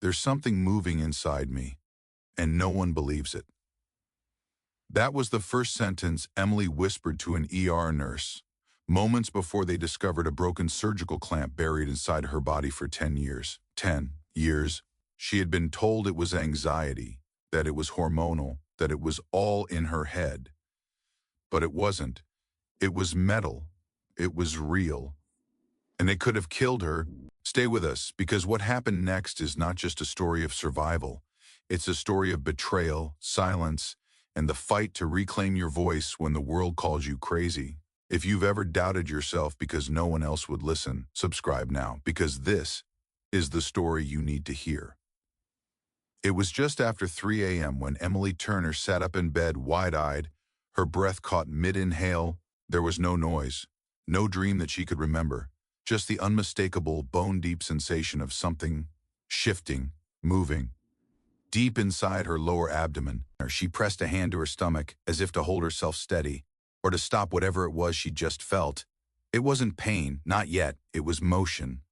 There's something moving inside me, and no one believes it." That was the first sentence Emily whispered to an ER nurse, moments before they discovered a broken surgical clamp buried inside her body for 10 years. 10 years. She had been told it was anxiety, that it was hormonal, that it was all in her head. But it wasn't. It was metal. It was real. And it could have killed her. Stay with us, because what happened next is not just a story of survival. It's a story of betrayal, silence, and the fight to reclaim your voice when the world calls you crazy. If you've ever doubted yourself because no one else would listen, subscribe now, because this is the story you need to hear. It was just after 3 a.m. when Emily Turner sat up in bed, wide-eyed, her breath caught mid-inhale. There was no noise, no dream that she could remember, just the unmistakable, bone-deep sensation of something shifting, moving. Deep inside her lower abdomen, she pressed a hand to her stomach as if to hold herself steady, or to stop whatever it was she just felt. It wasn't pain, not yet, it was motion.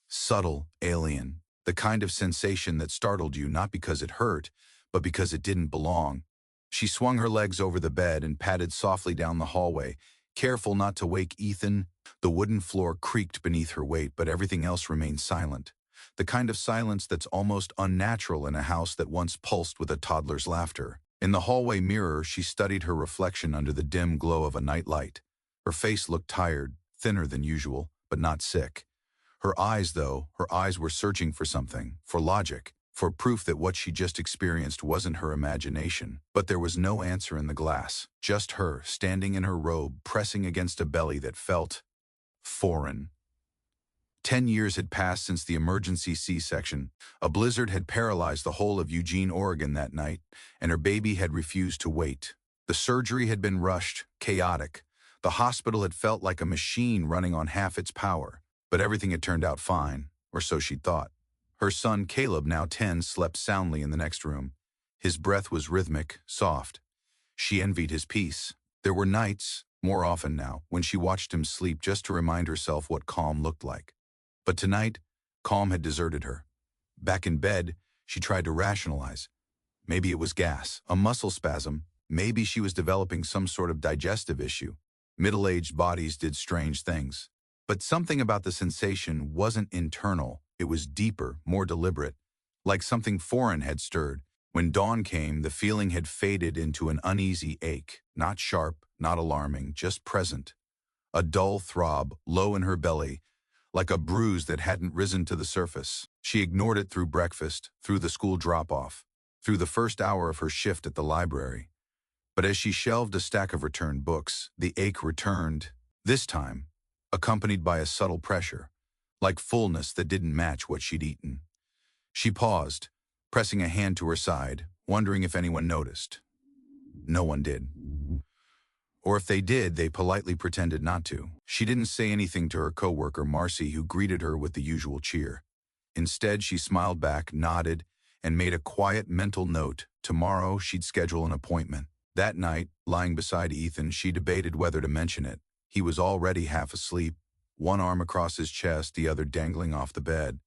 Subtle, alien, the kind of sensation that startled you not because it hurt, but because it didn't belong. She swung her legs over the bed and padded softly down the hallway, careful not to wake Ethan. The wooden floor creaked beneath her weight, but everything else remained silent. The kind of silence that's almost unnatural in a house that once pulsed with a toddler's laughter. In the hallway mirror, she studied her reflection under the dim glow of a nightlight. Her face looked tired, thinner than usual, but not sick. Her eyes, though, her eyes were searching for something, for logic, for proof that what she just experienced wasn't her imagination. But there was no answer in the glass, just her, standing in her robe, pressing against a belly that felt foreign. 10 years had passed since the emergency C-section. A blizzard had paralyzed the whole of Eugene, Oregon that night, and her baby had refused to wait. The surgery had been rushed, chaotic. The hospital had felt like a machine running on half its power. But everything had turned out fine, or so she'd thought. Her son, Caleb, now 10, slept soundly in the next room. His breath was rhythmic, soft. She envied his peace. There were nights, more often now, when she watched him sleep just to remind herself what calm looked like. But tonight, calm had deserted her. Back in bed, she tried to rationalize. Maybe it was gas, a muscle spasm. Maybe she was developing some sort of digestive issue. Middle-aged bodies did strange things. But something about the sensation wasn't internal. It was deeper, more deliberate, like something foreign had stirred. When dawn came, the feeling had faded into an uneasy ache, not sharp, not alarming, just present. A dull throb, low in her belly, like a bruise that hadn't risen to the surface. She ignored it through breakfast, through the school drop-off, through the first hour of her shift at the library. But as she shelved a stack of returned books, the ache returned, this time, accompanied by a subtle pressure, like fullness that didn't match what she'd eaten. She paused, pressing a hand to her side, wondering if anyone noticed. No one did. Or if they did, they politely pretended not to. She didn't say anything to her coworker, Marcy, who greeted her with the usual cheer. Instead, she smiled back, nodded, and made a quiet mental note. Tomorrow, she'd schedule an appointment. That night, lying beside Ethan, she debated whether to mention it. He was already half asleep, one arm across his chest, the other dangling off the bed.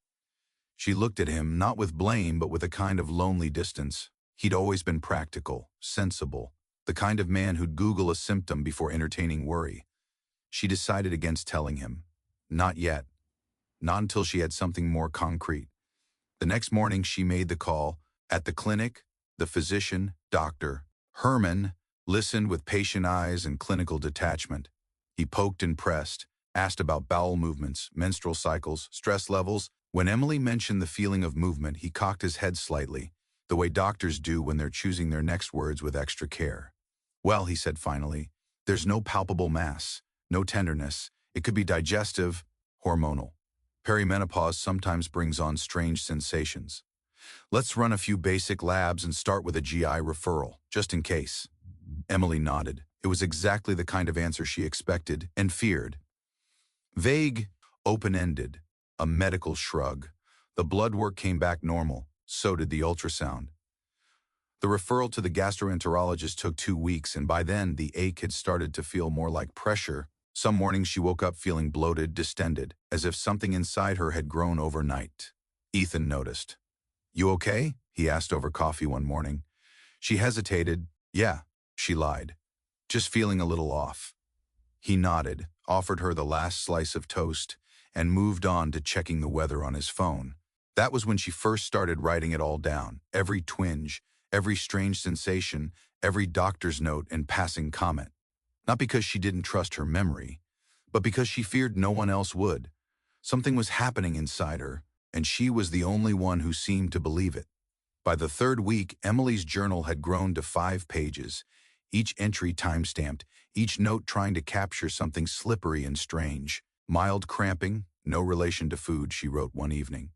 She looked at him, not with blame, but with a kind of lonely distance. He'd always been practical, sensible, the kind of man who'd Google a symptom before entertaining worry. She decided against telling him. Not yet. Not until she had something more concrete. The next morning, she made the call. At the clinic, the physician, Dr. Herman, listened with patient eyes and clinical detachment. He poked and pressed, asked about bowel movements, menstrual cycles, stress levels. When Emily mentioned the feeling of movement, he cocked his head slightly, the way doctors do when they're choosing their next words with extra care. Well, he said finally, there's no palpable mass, no tenderness. It could be digestive, hormonal. Perimenopause sometimes brings on strange sensations. Let's run a few basic labs and start with a GI referral, just in case. Emily nodded. It was exactly the kind of answer she expected and feared. Vague, open-ended, a medical shrug. The blood work came back normal, so did the ultrasound. The referral to the gastroenterologist took 2 weeks, and by then the ache had started to feel more like pressure. Some mornings she woke up feeling bloated, distended, as if something inside her had grown overnight. Ethan noticed. "You okay?" he asked over coffee one morning. She hesitated. "Yeah," she lied. "Just feeling a little off." He nodded, offered her the last slice of toast, and moved on to checking the weather on his phone. That was when she first started writing it all down, every twinge, every strange sensation, every doctor's note and passing comment. Not because she didn't trust her memory, but because she feared no one else would. Something was happening inside her, and she was the only one who seemed to believe it. By the third week, Emily's journal had grown to 5 pages, each entry time-stamped, each note trying to capture something slippery and strange. "Mild cramping, no relation to food," she wrote one evening.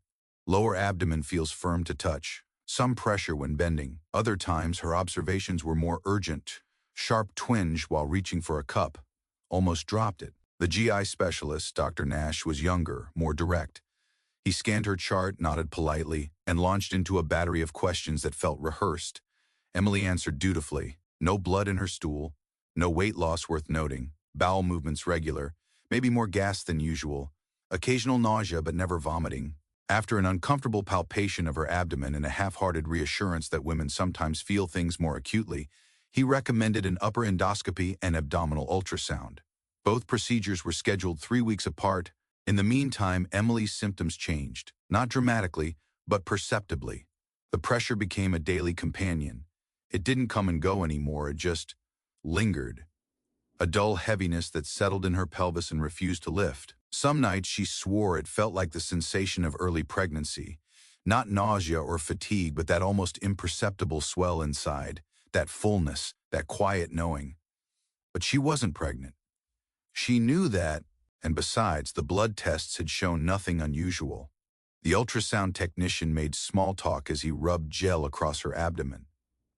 "Lower abdomen feels firm to touch. Some pressure when bending." Other times, her observations were more urgent. "Sharp twinge while reaching for a cup. Almost dropped it." The GI specialist, Dr. Nash, was younger, more direct. He scanned her chart, nodded politely, and launched into a battery of questions that felt rehearsed. Emily answered dutifully. No blood in her stool, no weight loss worth noting, bowel movements regular, maybe more gas than usual, occasional nausea but never vomiting. After an uncomfortable palpation of her abdomen and a half-hearted reassurance that women sometimes feel things more acutely, he recommended an upper endoscopy and abdominal ultrasound. Both procedures were scheduled 3 weeks apart. In the meantime, Emily's symptoms changed, not dramatically, but perceptibly. The pressure became a daily companion. It didn't come and go anymore, it just lingered. A dull heaviness that settled in her pelvis and refused to lift. Some nights she swore it felt like the sensation of early pregnancy. Not nausea or fatigue, but that almost imperceptible swell inside, that fullness, that quiet knowing. But she wasn't pregnant. She knew that, and besides, the blood tests had shown nothing unusual. The ultrasound technician made small talk as he rubbed gel across her abdomen.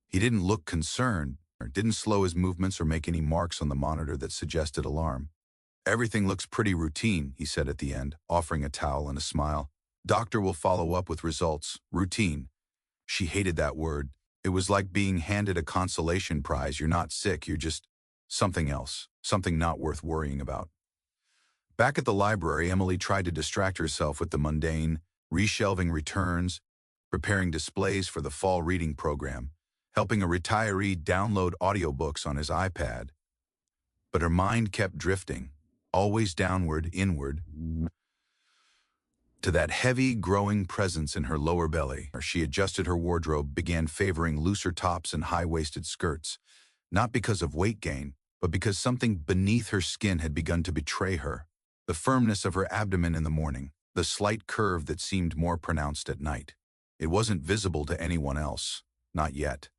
He didn't look concerned, or didn't slow his movements or make any marks on the monitor that suggested alarm. "Everything looks pretty routine," he said at the end, offering a towel and a smile. "Doctor will follow up with results." Routine. She hated that word. It was like being handed a consolation prize. You're not sick, you're just something else, something not worth worrying about. Back at the library, Emily tried to distract herself with the mundane, reshelving returns, preparing displays for the fall reading program, helping a retiree download audiobooks on his iPad. But her mind kept drifting, always downward, inward, to that heavy, growing presence in her lower belly. She adjusted her wardrobe, began favoring looser tops and high-waisted skirts, not because of weight gain, but because something beneath her skin had begun to betray her. The firmness of her abdomen in the morning, the slight curve that seemed more pronounced at night. It wasn't visible to anyone else, not yet.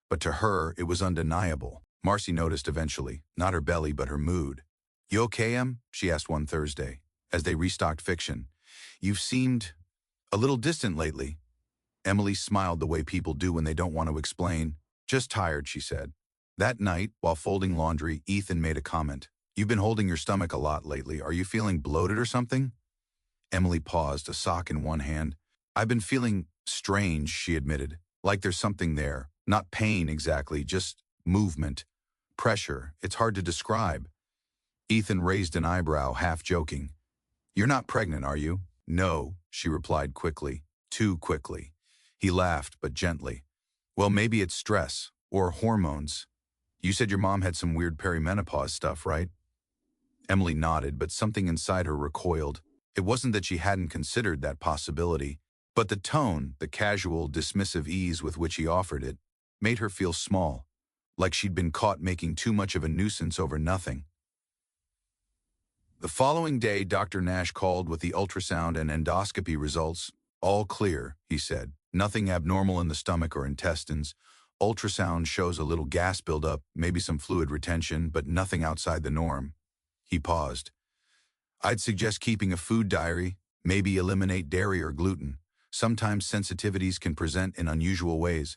But to her, it was undeniable. Marcy noticed eventually, not her belly, but her mood. "You okay, Em?" she asked one Thursday, as they restocked fiction. "You've seemed a little distant lately." Emily smiled the way people do when they don't want to explain. "Just tired," she said. That night, while folding laundry, Ethan made a comment. "You've been holding your stomach a lot lately. Are you feeling bloated or something?" Emily paused, a sock in one hand. "I've been feeling strange," she admitted. "Like there's something there. Not pain exactly, just movement. Pressure. It's hard to describe." Ethan raised an eyebrow, half joking. "You're not pregnant, are you?" "No," she replied quickly. Too quickly. He laughed, but gently. "Well, maybe it's stress. Or hormones. You said your mom had some weird perimenopause stuff, right?" Emily nodded, but something inside her recoiled. It wasn't that she hadn't considered that possibility, but the tone, the casual, dismissive ease with which he offered it, made her feel small, like she'd been caught making too much of a nuisance over nothing. The following day, Dr. Nash called with the ultrasound and endoscopy results. "All clear," he said. "Nothing abnormal in the stomach or intestines. Ultrasound shows a little gas buildup, maybe some fluid retention, but nothing outside the norm." He paused. "I'd suggest keeping a food diary, maybe eliminate dairy or gluten. Sometimes sensitivities can present in unusual ways."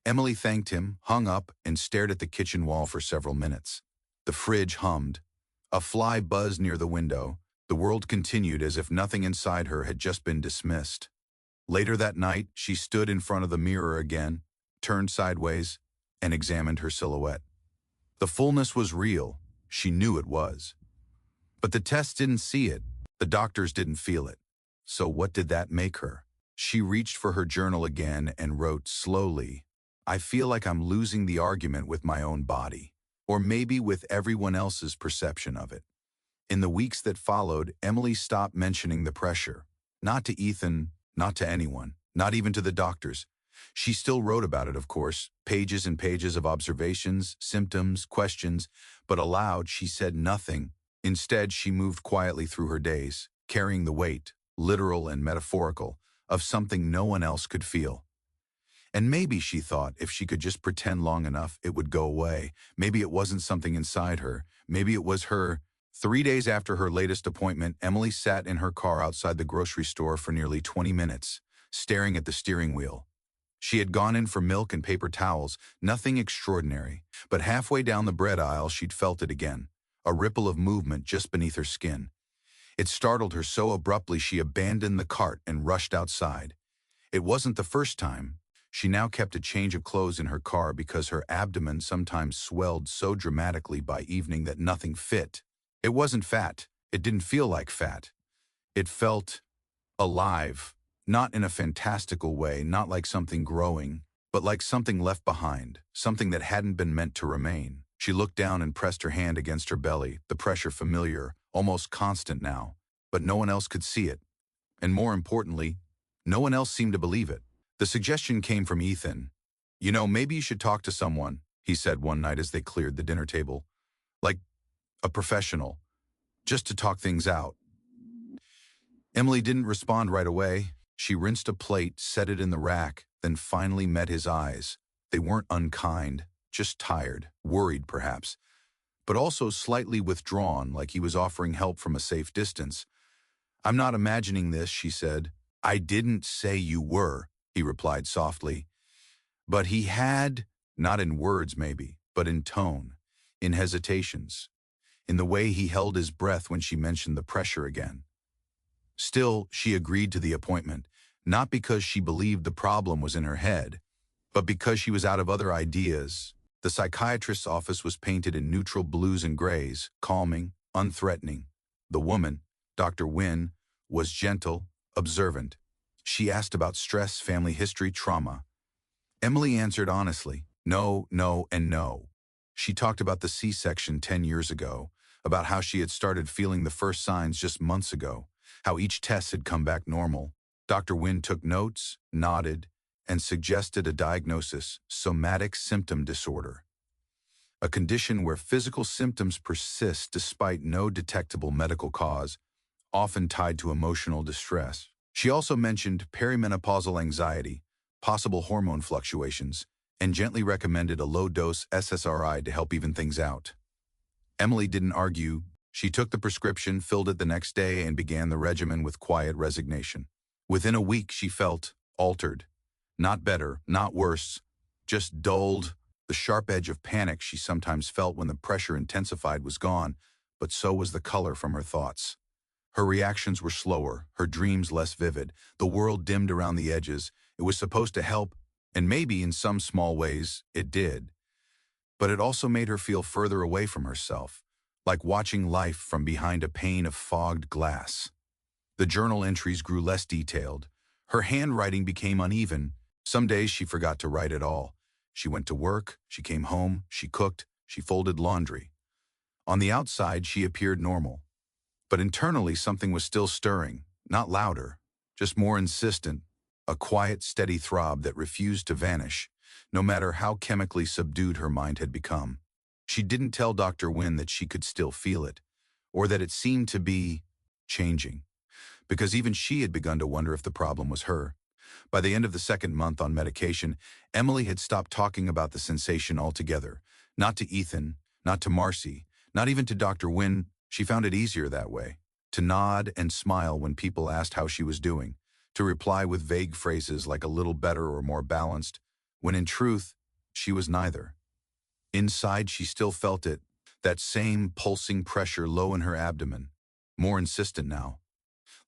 Emily thanked him, hung up, and stared at the kitchen wall for several minutes. The fridge hummed. A fly buzzed near the window. The world continued as if nothing inside her had just been dismissed. Later that night, she stood in front of the mirror again, turned sideways, and examined her silhouette. The fullness was real. She knew it was. But the tests didn't see it. The doctors didn't feel it. So what did that make her? She reached for her journal again and wrote slowly, "I feel like I'm losing the argument with my own body, or maybe with everyone else's perception of it." In the weeks that followed, Emily stopped mentioning the pressure. Not to Ethan, not to anyone, not even to the doctors. She still wrote about it, of course, pages and pages of observations, symptoms, questions, but aloud she said nothing. Instead, she moved quietly through her days, carrying the weight, literal and metaphorical, of something no one else could feel. And maybe, she thought, if she could just pretend long enough, it would go away. Maybe it wasn't something inside her. Maybe it was her. 3 days after her latest appointment, Emily sat in her car outside the grocery store for nearly 20 minutes, staring at the steering wheel. She had gone in for milk and paper towels, nothing extraordinary, but halfway down the bread aisle she'd felt it again, a ripple of movement just beneath her skin. It startled her so abruptly she abandoned the cart and rushed outside. It wasn't the first time. She now kept a change of clothes in her car because her abdomen sometimes swelled so dramatically by evening that nothing fit. It wasn't fat. It didn't feel like fat. It felt alive, not in a fantastical way, not like something growing, but like something left behind, something that hadn't been meant to remain. She looked down and pressed her hand against her belly, the pressure familiar, almost constant now, but no one else could see it. And more importantly, no one else seemed to believe it. The suggestion came from Ethan. "You know, maybe you should talk to someone," he said one night as they cleared the dinner table. "Like a professional, just to talk things out." Emily didn't respond right away. She rinsed a plate, set it in the rack, then finally met his eyes. They weren't unkind, just tired, worried perhaps, but also slightly withdrawn, like he was offering help from a safe distance. "I'm not imagining this," she said. "I didn't say you were," he replied softly. But he had, not in words maybe, but in tone, in hesitations, in the way he held his breath when she mentioned the pressure again. Still, she agreed to the appointment, not because she believed the problem was in her head, but because she was out of other ideas. The psychiatrist's office was painted in neutral blues and grays, calming, unthreatening. The woman, Dr. Wynne, was gentle, observant. She asked about stress, family history, trauma. Emily answered honestly, no, no, and no. She talked about the C-section 10 years ago, about how she had started feeling the first signs just months ago, how each test had come back normal. Dr. Wynne took notes, nodded, and suggested a diagnosis: somatic symptom disorder, a condition where physical symptoms persist despite no detectable medical cause, often tied to emotional distress. She also mentioned perimenopausal anxiety, possible hormone fluctuations, and gently recommended a low-dose SSRI to help even things out. Emily didn't argue. She took the prescription, filled it the next day, and began the regimen with quiet resignation. Within a week, she felt altered. Not better, not worse, just dulled. The sharp edge of panic she sometimes felt when the pressure intensified was gone, but so was the color from her thoughts. Her reactions were slower, her dreams less vivid, the world dimmed around the edges. It was supposed to help, and maybe in some small ways it did. But it also made her feel further away from herself, like watching life from behind a pane of fogged glass. The journal entries grew less detailed. Her handwriting became uneven. Some days she forgot to write at all. She went to work, she came home, she cooked, she folded laundry. On the outside, she appeared normal. But internally, something was still stirring, not louder, just more insistent, a quiet, steady throb that refused to vanish, no matter how chemically subdued her mind had become. She didn't tell Dr. Wynne that she could still feel it, or that it seemed to be changing, because even she had begun to wonder if the problem was her. By the end of the second month on medication, Emily had stopped talking about the sensation altogether, not to Ethan, not to Marcy, not even to Dr. Wynne. She found it easier that way, to nod and smile when people asked how she was doing, to reply with vague phrases like a little better or more balanced, when in truth, she was neither. Inside, she still felt it, that same pulsing pressure low in her abdomen, more insistent now,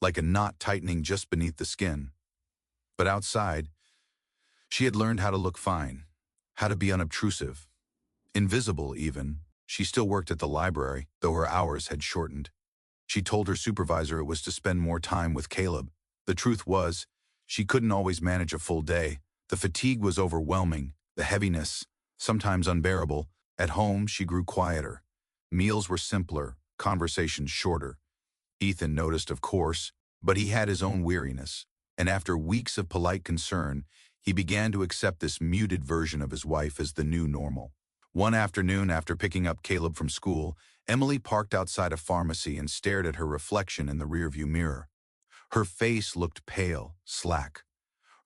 like a knot tightening just beneath the skin. But outside, she had learned how to look fine, how to be unobtrusive, invisible even. She still worked at the library, though her hours had shortened. She told her supervisor it was to spend more time with Caleb. The truth was, She couldn't always manage a full day. The fatigue was overwhelming, the heaviness, sometimes unbearable. At home, she grew quieter. Meals were simpler, conversations shorter. Ethan noticed, of course, but he had his own weariness, and after weeks of polite concern, he began to accept this muted version of his wife as the new normal. One afternoon, after picking up Caleb from school, Emily parked outside a pharmacy and stared at her reflection in the rearview mirror. Her face looked pale, slack.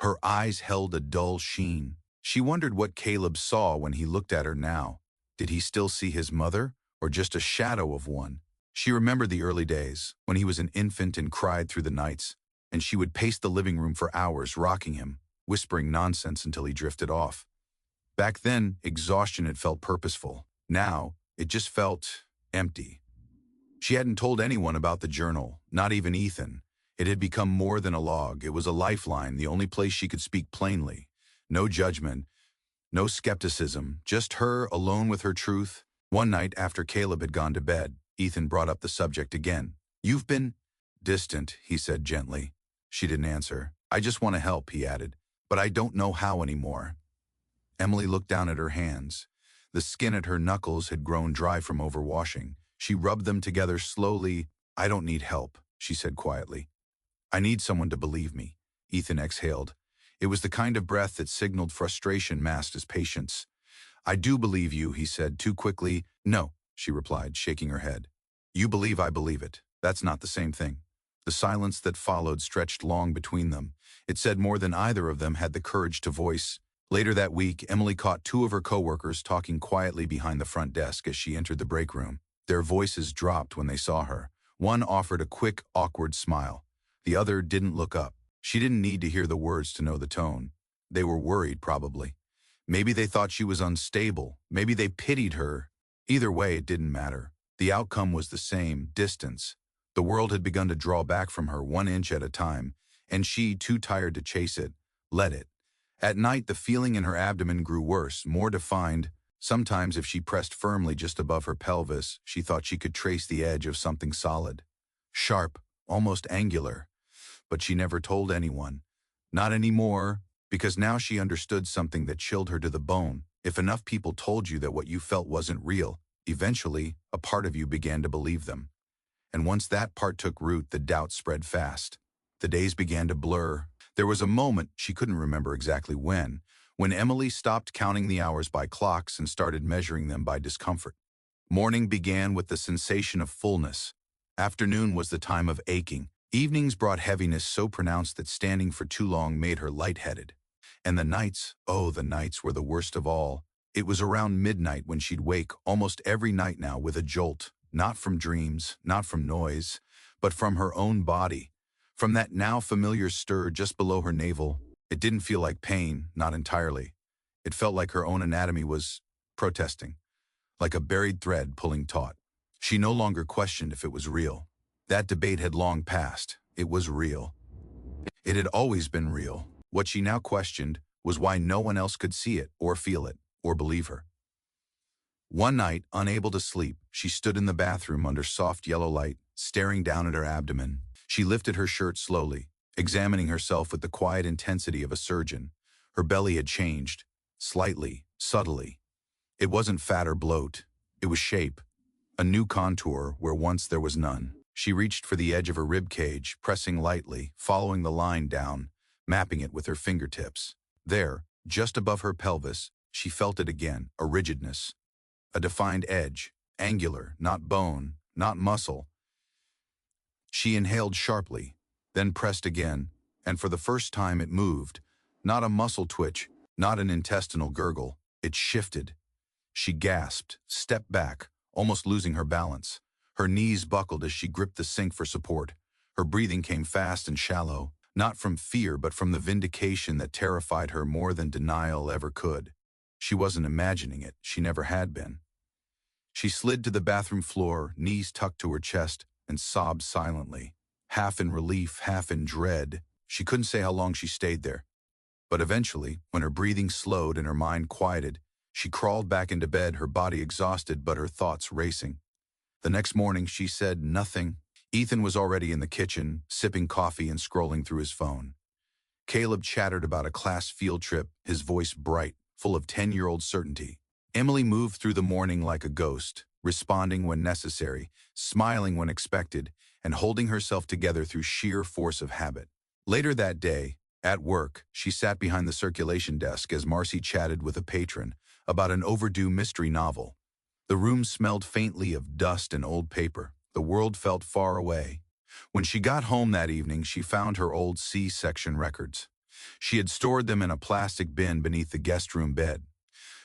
Her eyes held a dull sheen. She wondered what Caleb saw when he looked at her now. Did he still see his mother, or just a shadow of one? She remembered the early days, when he was an infant and cried through the nights, and she would pace the living room for hours, rocking him, whispering nonsense until he drifted off. Back then, exhaustion had felt purposeful. Now, it just felt empty. She hadn't told anyone about the journal, not even Ethan. It had become more than a log. It was a lifeline, the only place she could speak plainly. No judgment, no skepticism, just her alone with her truth. One night, after Caleb had gone to bed, Ethan brought up the subject again. "You've been distant," he said gently. She didn't answer. "I just want to help," he added, "but I don't know how anymore." Emily looked down at her hands. The skin at her knuckles had grown dry from overwashing. She rubbed them together slowly. "I don't need help," she said quietly. "I need someone to believe me." Ethan exhaled. It was the kind of breath that signaled frustration masked as patience. "I do believe you," he said too quickly. "No," she replied, shaking her head. "You believe I believe it. That's not the same thing." The silence that followed stretched long between them. It said more than either of them had the courage to voice. Later that week, Emily caught two of her coworkers talking quietly behind the front desk as she entered the break room. Their voices dropped when they saw her. One offered a quick, awkward smile. The other didn't look up. She didn't need to hear the words to know the tone. They were worried, probably. Maybe they thought she was unstable. Maybe they pitied her. Either way, it didn't matter. The outcome was the same, distance. The world had begun to draw back from her 1 inch at a time, and she, too tired to chase it, let it. At night, the feeling in her abdomen grew worse, more defined. Sometimes, if she pressed firmly just above her pelvis, she thought she could trace the edge of something solid. Sharp, almost angular. But she never told anyone. Not anymore, because now she understood something that chilled her to the bone. If enough people told you that what you felt wasn't real, eventually, a part of you began to believe them. And once that part took root, the doubt spread fast. The days began to blur. There was a moment, she couldn't remember exactly when Emily stopped counting the hours by clocks and started measuring them by discomfort. Morning began with the sensation of fullness. Afternoon was the time of aching. Evenings brought heaviness so pronounced that standing for too long made her lightheaded. And the nights, oh, the nights were the worst of all. It was around midnight when she'd wake almost every night now with a jolt, not from dreams, not from noise, but from her own body. From that now familiar stir just below her navel. It didn't feel like pain, not entirely. It felt like her own anatomy was protesting, like a buried thread pulling taut. She no longer questioned if it was real. That debate had long passed. It was real. It had always been real. What she now questioned was why no one else could see it, or feel it, or believe her. One night, unable to sleep, she stood in the bathroom under soft yellow light, staring down at her abdomen. She lifted her shirt slowly, examining herself with the quiet intensity of a surgeon. Her belly had changed, slightly, subtly. It wasn't fat or bloat. It was shape, a new contour where once there was none. She reached for the edge of her rib cage, pressing lightly, following the line down, mapping it with her fingertips. There, just above her pelvis, she felt it again, a rigidness, a defined edge, angular, not bone, not muscle. She inhaled sharply, then pressed again, and for the first time it moved. Not a muscle twitch, not an intestinal gurgle. It shifted. She gasped, stepped back, almost losing her balance. Her knees buckled as she gripped the sink for support. Her breathing came fast and shallow, not from fear but from the vindication that terrified her more than denial ever could. She wasn't imagining it. She never had been. She slid to the bathroom floor, knees tucked to her chest, and sobbed silently. Half in relief, half in dread. She couldn't say how long she stayed there. But eventually, when her breathing slowed and her mind quieted, she crawled back into bed, her body exhausted but her thoughts racing. The next morning, she said nothing. Ethan was already in the kitchen, sipping coffee and scrolling through his phone. Caleb chattered about a class field trip, his voice bright, full of 10-year-old certainty. Emily moved through the morning like a ghost, responding when necessary, smiling when expected, and holding herself together through sheer force of habit. Later that day, at work, she sat behind the circulation desk as Marcy chatted with a patron about an overdue mystery novel. The room smelled faintly of dust and old paper. The world felt far away. When she got home that evening, she found her old C-section records. She had stored them in a plastic bin beneath the guest room bed.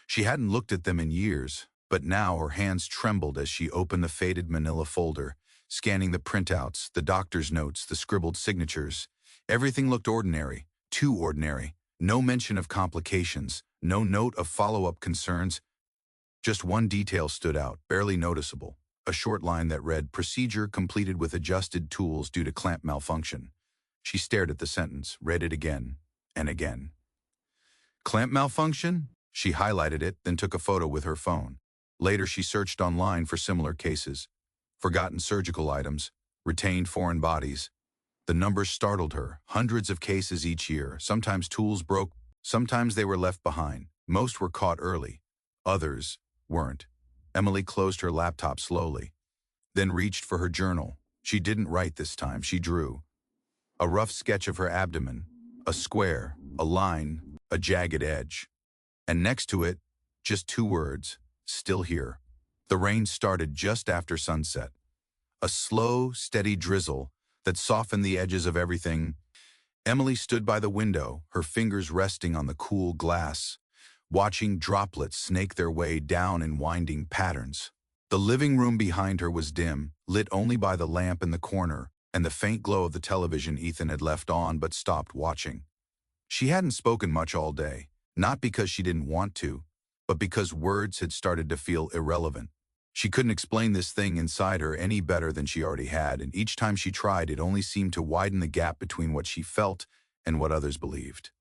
She hadn't looked at them in years, but now her hands trembled as she opened the faded manila folder, scanning the printouts, the doctor's notes, the scribbled signatures. Everything looked ordinary, too ordinary. No mention of complications, no note of follow-up concerns. Just one detail stood out, barely noticeable. A short line that read, "Procedure completed with adjusted tools due to clamp malfunction." She stared at the sentence, read it again and again. Clamp malfunction? She highlighted it, then took a photo with her phone. Later, she searched online for similar cases. Forgotten surgical items, retained foreign bodies. The numbers startled her, hundreds of cases each year. Sometimes tools broke, sometimes they were left behind. Most were caught early, others weren't. Emily closed her laptop slowly, then reached for her journal. She didn't write this time, she drew. A rough sketch of her abdomen, a square, a line, a jagged edge. And next to it, just 2 words, "Still here." The rain started just after sunset. A slow, steady drizzle that softened the edges of everything. Emily stood by the window, her fingers resting on the cool glass, watching droplets snake their way down in winding patterns. The living room behind her was dim, lit only by the lamp in the corner and the faint glow of the television Ethan had left on but stopped watching. She hadn't spoken much all day, not because she didn't want to, but because words had started to feel irrelevant. She couldn't explain this thing inside her any better than she already had, and each time she tried, it only seemed to widen the gap between what she felt and what others believed.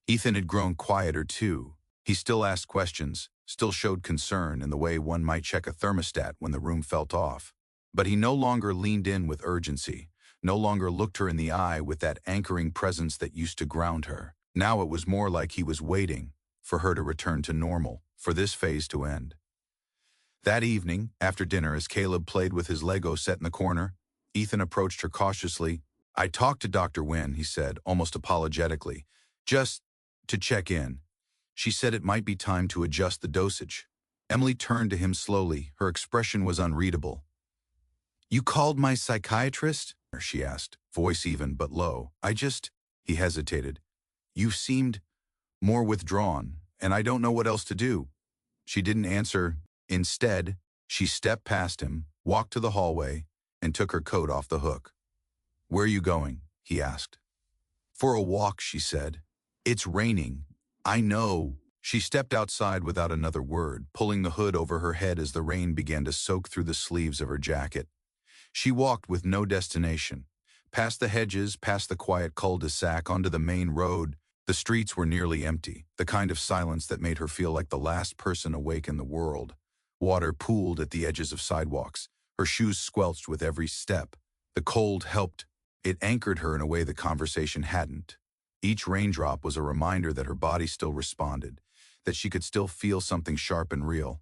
Ethan had grown quieter too. He still asked questions, still showed concern in the way one might check a thermostat when the room felt off. But he no longer leaned in with urgency, no longer looked her in the eye with that anchoring presence that used to ground her. Now it was more like he was waiting for her to return to normal, for this phase to end. That evening, after dinner, as Caleb played with his Lego set in the corner, Ethan approached her cautiously. "I talked to Dr. Wynn," he said, almost apologetically, "just to check in. She said it might be time to adjust the dosage." Emily turned to him slowly. Her expression was unreadable. "You called my psychiatrist?" she asked, voice even but low. He hesitated. "You seemed more withdrawn, and I don't know what else to do." She didn't answer. Instead, she stepped past him, walked to the hallway, and took her coat off the hook. "Where are you going?" he asked. "For a walk," she said. "It's raining. I know." She stepped outside without another word, pulling the hood over her head as the rain began to soak through the sleeves of her jacket. She walked with no destination. Past the hedges, past the quiet cul-de-sac, onto the main road. The streets were nearly empty, the kind of silence that made her feel like the last person awake in the world. Water pooled at the edges of sidewalks. Her shoes squelched with every step. The cold helped. It anchored her in a way the conversation hadn't. Each raindrop was a reminder that her body still responded, that she could still feel something sharp and real.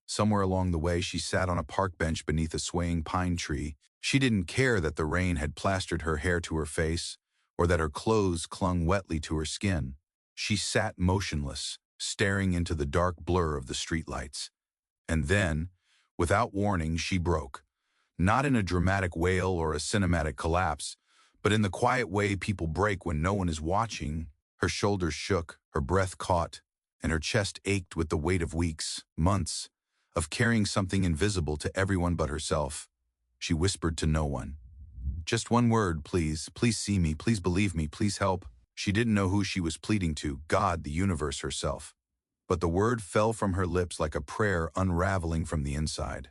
Somewhere along the way, she sat on a park bench beneath a swaying pine tree. She didn't care that the rain had plastered her hair to her face, or that her clothes clung wetly to her skin. She sat motionless, staring into the dark blur of the streetlights. And then, without warning, she broke. Not in a dramatic wail or a cinematic collapse, but in the quiet way people break when no one is watching. Her shoulders shook, her breath caught, and her chest ached with the weight of weeks, months, of carrying something invisible to everyone but herself. She whispered to no one. "Just one word, please. Please see me. Please believe me. Please help." She didn't know who she was pleading to, God, the universe herself. But the word fell from her lips like a prayer unraveling from the inside.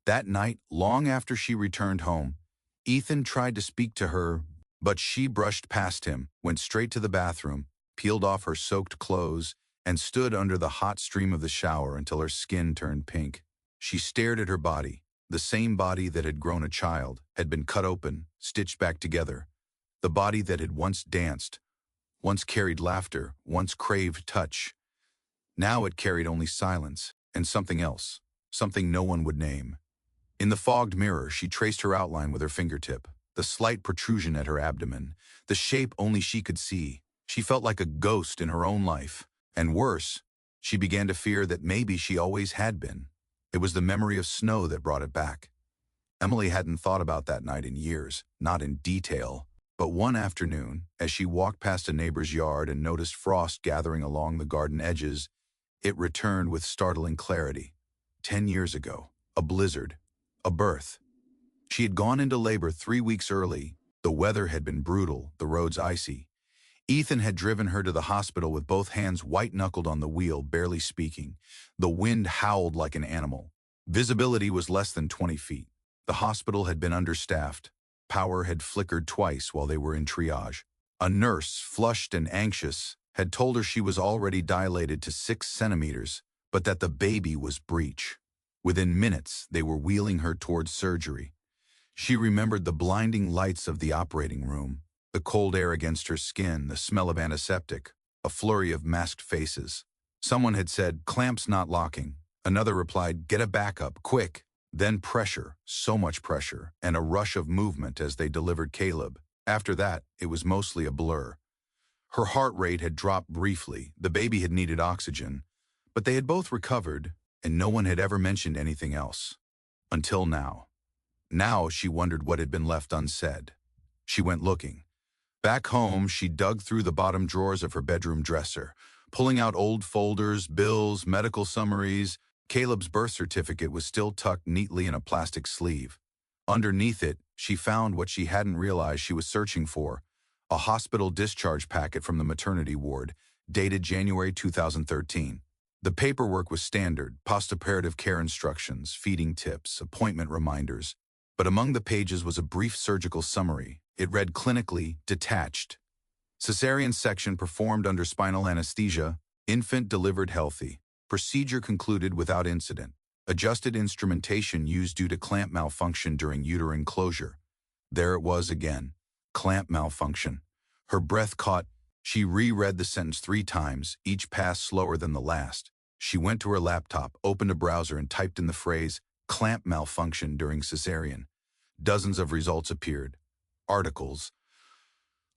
That night, long after she returned home, Ethan tried to speak to her, but she brushed past him, went straight to the bathroom, peeled off her soaked clothes, and stood under the hot stream of the shower until her skin turned pink. She stared at her body, the same body that had grown a child, had been cut open, stitched back together, the body that had once danced, Once carried laughter, once craved touch. Now it carried only silence and something else, something no one would name. In the fogged mirror, she traced her outline with her fingertip, the slight protrusion at her abdomen, the shape only she could see. She felt like a ghost in her own life. And worse, she began to fear that maybe she always had been. It was the memory of snow that brought it back. Emily hadn't thought about that night in years, not in detail. But one afternoon, as she walked past a neighbor's yard and noticed frost gathering along the garden edges, it returned with startling clarity. 10 years ago, a blizzard, a birth. She had gone into labor 3 weeks early. The weather had been brutal, the roads icy. Ethan had driven her to the hospital with both hands white-knuckled on the wheel, barely speaking. The wind howled like an animal. Visibility was less than 20 feet. The hospital had been understaffed. Power had flickered twice while they were in triage. A nurse, flushed and anxious, had told her she was already dilated to 6 centimeters, but that the baby was breech. Within minutes, they were wheeling her towards surgery. She remembered the blinding lights of the operating room, the cold air against her skin, the smell of antiseptic, a flurry of masked faces. Someone had said, "Clamps not locking." Another replied, "Get a backup, quick." Then pressure, so much pressure, and a rush of movement as they delivered Caleb. After that, it was mostly a blur. Her heart rate had dropped briefly, the baby had needed oxygen, but they had both recovered, and no one had ever mentioned anything else. Until now. Now she wondered what had been left unsaid. She went looking. Back home, she dug through the bottom drawers of her bedroom dresser, pulling out old folders, bills, medical summaries. Caleb's birth certificate was still tucked neatly in a plastic sleeve. Underneath it, she found what she hadn't realized she was searching for, a hospital discharge packet from the maternity ward, dated January 2013. The paperwork was standard, postoperative care instructions, feeding tips, appointment reminders. But among the pages was a brief surgical summary. It read clinically, detached. Cesarean section performed under spinal anesthesia, infant delivered healthy. Procedure concluded without incident. Adjusted instrumentation used due to clamp malfunction during uterine closure. There it was again. Clamp malfunction. Her breath caught. She reread the sentence 3 times, each pass slower than the last. She went to her laptop, opened a browser, and typed in the phrase, "clamp malfunction during cesarean." Dozens of results appeared. Articles,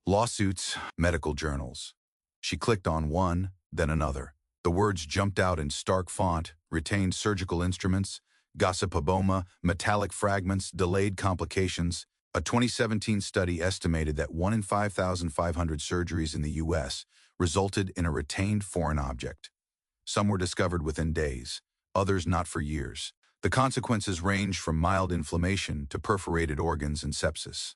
lawsuits, medical journals. She clicked on one, then another. The words jumped out in stark font: retained surgical instruments, gossipaboma, metallic fragments, delayed complications. A 2017 study estimated that 1 in 5,500 surgeries in the U.S. resulted in a retained foreign object. Some were discovered within days, others not for years. The consequences ranged from mild inflammation to perforated organs and sepsis.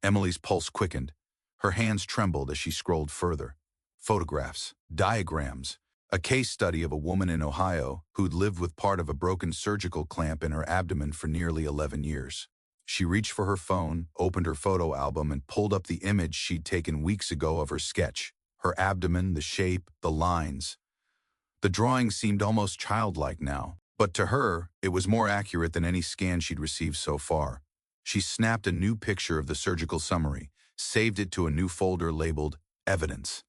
Emily's pulse quickened. Her hands trembled as she scrolled further. Photographs, diagrams, a case study of a woman in Ohio who'd lived with part of a broken surgical clamp in her abdomen for nearly 11 years. She reached for her phone, opened her photo album, and pulled up the image she'd taken weeks ago of her sketch. Her abdomen, the shape, the lines. The drawing seemed almost childlike now, but to her, it was more accurate than any scan she'd received so far. She snapped a new picture of the surgical summary, saved it to a new folder labeled Evidence.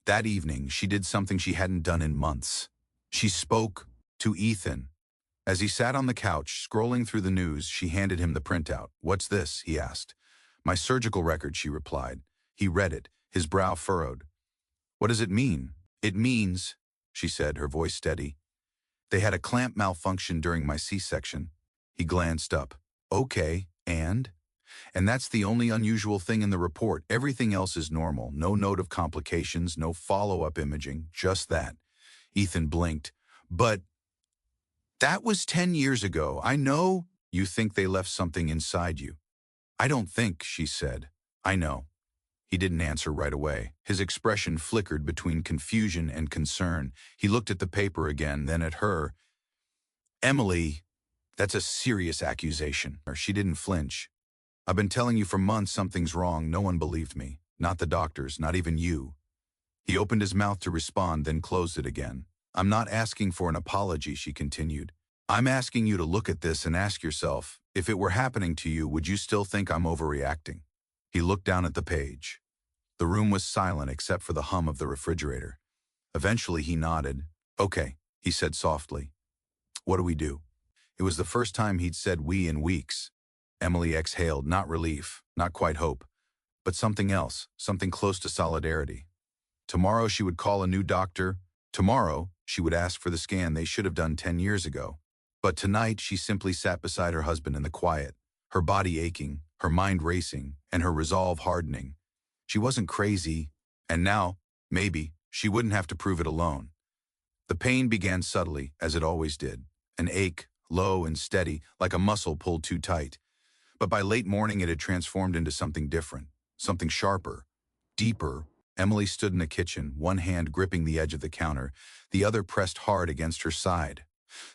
That evening, she did something she hadn't done in months. She spoke to Ethan. As he sat on the couch, scrolling through the news, she handed him the printout. "What's this?" he asked. "My surgical record," she replied. He read it, his brow furrowed. "What does it mean?" "It means," she said, her voice steady, "they had a clamp malfunction during my C-section." He glanced up. "Okay, and?" "And that's the only unusual thing in the report. Everything else is normal. No note of complications, no follow-up imaging, just that." Ethan blinked. "But that was 10 years ago. I know you think they left something inside you." "I don't think," she said. "I know." He didn't answer right away. His expression flickered between confusion and concern. He looked at the paper again, then at her. "Emily, that's a serious accusation." She didn't flinch. "I've been telling you for months something's wrong. No one believed me. Not the doctors, not even you." He opened his mouth to respond, then closed it again. "I'm not asking for an apology," she continued. "I'm asking you to look at this and ask yourself, if it were happening to you, would you still think I'm overreacting?" He looked down at the page. The room was silent except for the hum of the refrigerator. Eventually he nodded. "Okay," he said softly. "What do we do?" It was the first time he'd said "we" in weeks. Emily exhaled, not relief, not quite hope, but something else, something close to solidarity. Tomorrow she would call a new doctor. Tomorrow she would ask for the scan they should have done 10 years ago. But tonight she simply sat beside her husband in the quiet, her body aching, her mind racing, and her resolve hardening. She wasn't crazy, and now, maybe, she wouldn't have to prove it alone. The pain began subtly, as it always did, an ache, low and steady, like a muscle pulled too tight. But by late morning it had transformed into something different, something sharper, deeper. Emily stood in the kitchen, one hand gripping the edge of the counter, the other pressed hard against her side.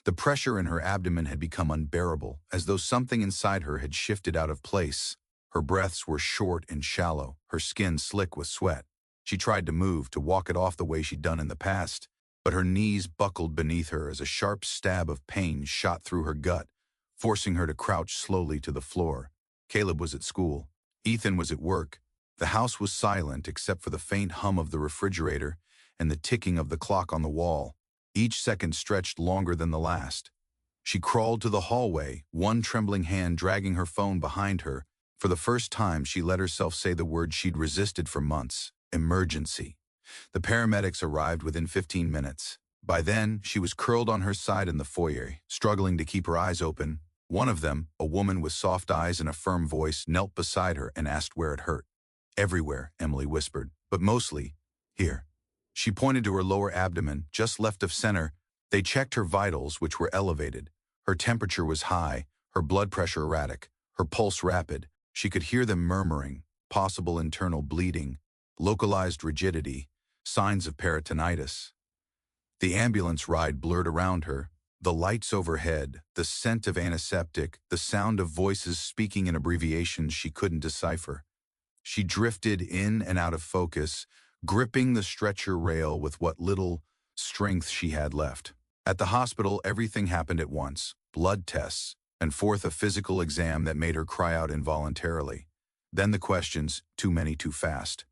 The pressure in her abdomen had become unbearable, as though something inside her had shifted out of place. Her breaths were short and shallow, her skin slick with sweat. She tried to move, to walk it off the way she'd done in the past, but her knees buckled beneath her as a sharp stab of pain shot through her gut, forcing her to crouch slowly to the floor. Caleb was at school. Ethan was at work. The house was silent except for the faint hum of the refrigerator and the ticking of the clock on the wall. Each second stretched longer than the last. She crawled to the hallway, one trembling hand dragging her phone behind her. For the first time, she let herself say the word she'd resisted for months: emergency. The paramedics arrived within 15 minutes. By then, she was curled on her side in the foyer, struggling to keep her eyes open. One of them, a woman with soft eyes and a firm voice, knelt beside her and asked where it hurt. "Everywhere," Emily whispered, "but mostly here." She pointed to her lower abdomen, just left of center. They checked her vitals, which were elevated. Her temperature was high, her blood pressure erratic, her pulse rapid. She could hear them murmuring, possible internal bleeding, localized rigidity, signs of peritonitis. The ambulance ride blurred around her, the lights overhead, the scent of antiseptic, the sound of voices speaking in abbreviations she couldn't decipher. She drifted in and out of focus, gripping the stretcher rail with what little strength she had left. At the hospital, everything happened at once: blood tests, and forth a physical exam that made her cry out involuntarily. Then the questions, too many too fast.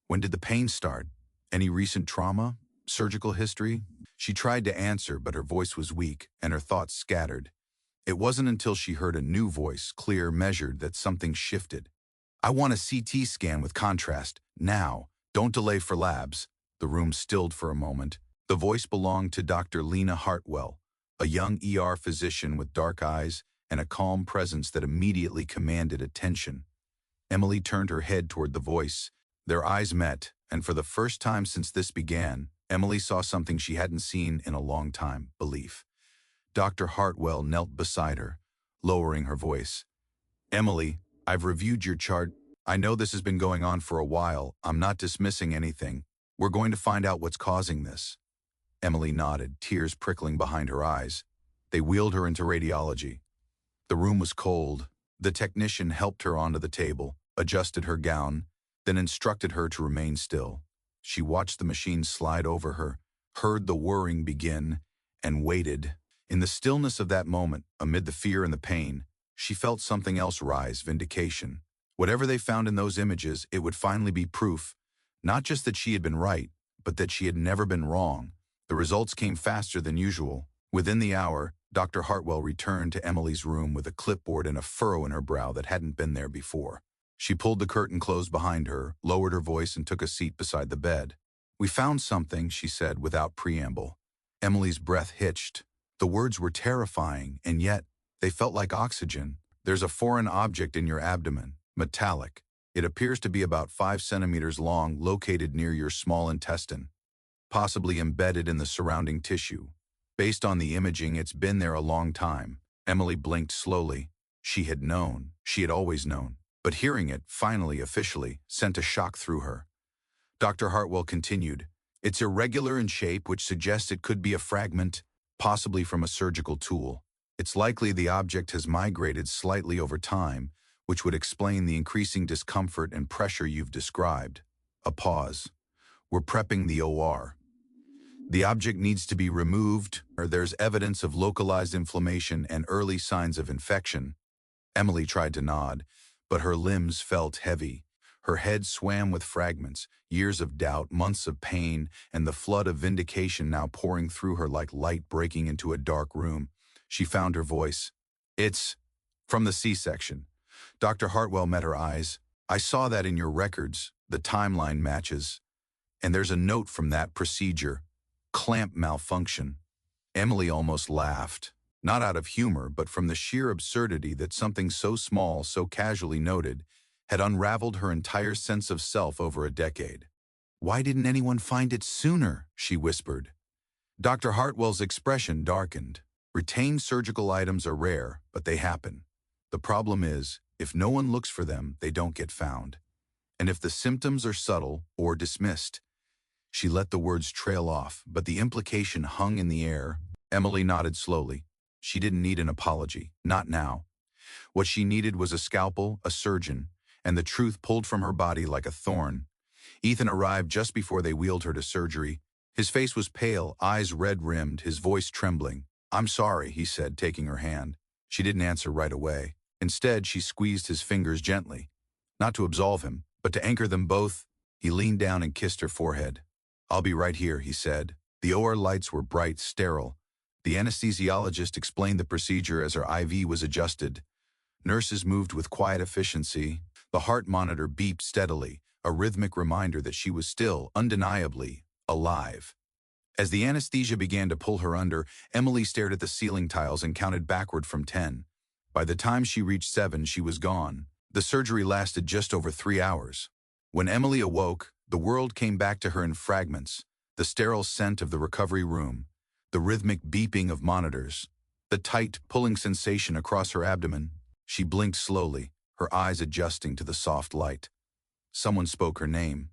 When did the pain start? Any recent trauma? Surgical history? She tried to answer, but her voice was weak, and her thoughts scattered. It wasn't until she heard a new voice, clear, measured, that something shifted. "I want a CT scan with contrast, now. Don't delay for labs." The room stilled for a moment. The voice belonged to Dr. Lena Hartwell, a young ER physician with dark eyes and a calm presence that immediately commanded attention. Emily turned her head toward the voice. Their eyes met, and for the first time since this began, Emily saw something she hadn't seen in a long time: belief. Dr. Hartwell knelt beside her, lowering her voice. "Emily, I've reviewed your chart. I know this has been going on for a while. I'm not dismissing anything. We're going to find out what's causing this." Emily nodded, tears prickling behind her eyes. They wheeled her into radiology. The room was cold. The technician helped her onto the table, adjusted her gown, then instructed her to remain still. She watched the machine slide over her, heard the whirring begin, and waited. In the stillness of that moment, amid the fear and the pain, she felt something else rise: vindication. Whatever they found in those images, it would finally be proof, not just that she had been right, but that she had never been wrong. The results came faster than usual. Within the hour, Dr. Hartwell returned to Emily's room with a clipboard and a furrow in her brow that hadn't been there before. She pulled the curtain closed behind her, lowered her voice, and took a seat beside the bed. "We found something," she said without preamble. Emily's breath hitched. The words were terrifying, and yet they felt like oxygen. "There's a foreign object in your abdomen, metallic. It appears to be about 5 centimeters long, located near your small intestine, possibly embedded in the surrounding tissue. Based on the imaging, it's been there a long time." Emily blinked slowly. She had known. She had always known. But hearing it, finally, officially, sent a shock through her. Dr. Hartwell continued, "It's irregular in shape, which suggests it could be a fragment, possibly from a surgical tool. It's likely the object has migrated slightly over time, which would explain the increasing discomfort and pressure you've described." A pause. "We're prepping the OR. The object needs to be removed, or there's evidence of localized inflammation and early signs of infection." Emily tried to nod, but her limbs felt heavy. Her head swam with fragments, years of doubt, months of pain, and the flood of vindication now pouring through her like light breaking into a dark room. She found her voice. "It's from the C-section." Dr. Hartwell met her eyes. "I saw that in your records. The timeline matches. And there's a note from that procedure. Clamp malfunction." Emily almost laughed, not out of humor, but from the sheer absurdity that something so small, so casually noted, had unraveled her entire sense of self over a decade. "Why didn't anyone find it sooner?" she whispered. Dr. Hartwell's expression darkened. "Retained surgical items are rare, but they happen. The problem is, if no one looks for them, they don't get found. And if the symptoms are subtle or dismissed." She let the words trail off, but the implication hung in the air. Emily nodded slowly. She didn't need an apology, not now. What she needed was a scalpel, a surgeon, and the truth pulled from her body like a thorn. Ethan arrived just before they wheeled her to surgery. His face was pale, eyes red-rimmed, his voice trembling. "I'm sorry," he said, taking her hand. She didn't answer right away. Instead, she squeezed his fingers gently. Not to absolve him, but to anchor them both. He leaned down and kissed her forehead. "I'll be right here," he said. The OR lights were bright, sterile. The anesthesiologist explained the procedure as her IV was adjusted. Nurses moved with quiet efficiency. The heart monitor beeped steadily, a rhythmic reminder that she was still, undeniably, alive. As the anesthesia began to pull her under, Emily stared at the ceiling tiles and counted backward from 10. By the time she reached 7, she was gone. The surgery lasted just over 3 hours. When Emily awoke, the world came back to her in fragments. The sterile scent of the recovery room, the rhythmic beeping of monitors, the tight, pulling sensation across her abdomen. She blinked slowly, her eyes adjusting to the soft light. Someone spoke her name.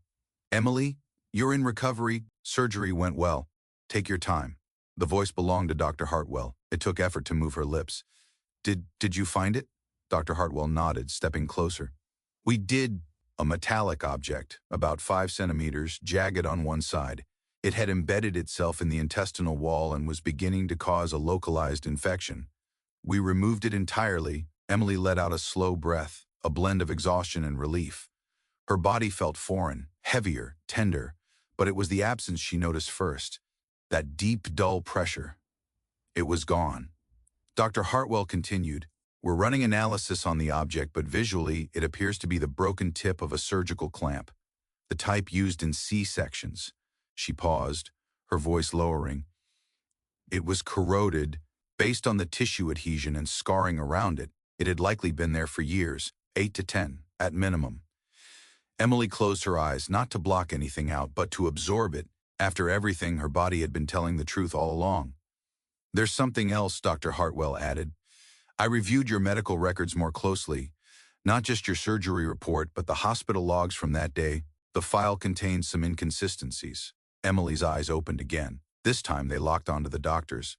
"Emily, you're in recovery. Surgery went well. Take your time." The voice belonged to Dr. Hartwell. It took effort to move her lips. Did you find it?" Dr. Hartwell nodded, stepping closer. "We did." A metallic object, about 5 centimeters, jagged on one side. It had embedded itself in the intestinal wall and was beginning to cause a localized infection. "We removed it entirely." Emily let out a slow breath, a blend of exhaustion and relief. Her body felt foreign, heavier, tender, but it was the absence she noticed first. That deep, dull pressure. It was gone. Dr. Hartwell continued, "We're running analysis on the object, but visually it appears to be the broken tip of a surgical clamp, the type used in C-sections." She paused, her voice lowering. "It was corroded. Based on the tissue adhesion and scarring around it, it had likely been there for years, 8 to 10, at minimum." Emily closed her eyes, not to block anything out, but to absorb it. After everything, her body had been telling the truth all along. "There's something else," Dr. Hartwell added. "I reviewed your medical records more closely. Not just your surgery report, but the hospital logs from that day. The file contains some inconsistencies." Emily's eyes opened again. This time they locked onto the doctor's.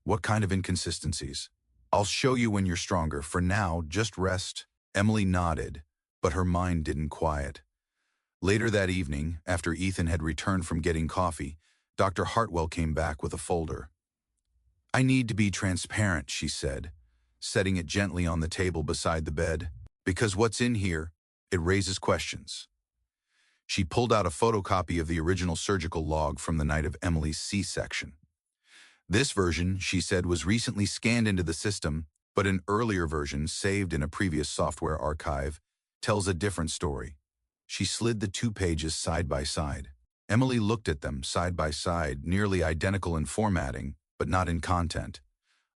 "What kind of inconsistencies?" "I'll show you when you're stronger. For now, just rest." Emily nodded, but her mind didn't quiet. Later that evening, after Ethan had returned from getting coffee, Dr. Hartwell came back with a folder. "I need to be transparent," she said, setting it gently on the table beside the bed. "Because what's in here, it raises questions." She pulled out a photocopy of the original surgical log from the night of Emily's C-section. This version, she said, was recently scanned into the system, but an earlier version, saved in a previous software archive, tells a different story. She slid the 2 pages side by side. Emily looked at them side by side, nearly identical in formatting, but not in content.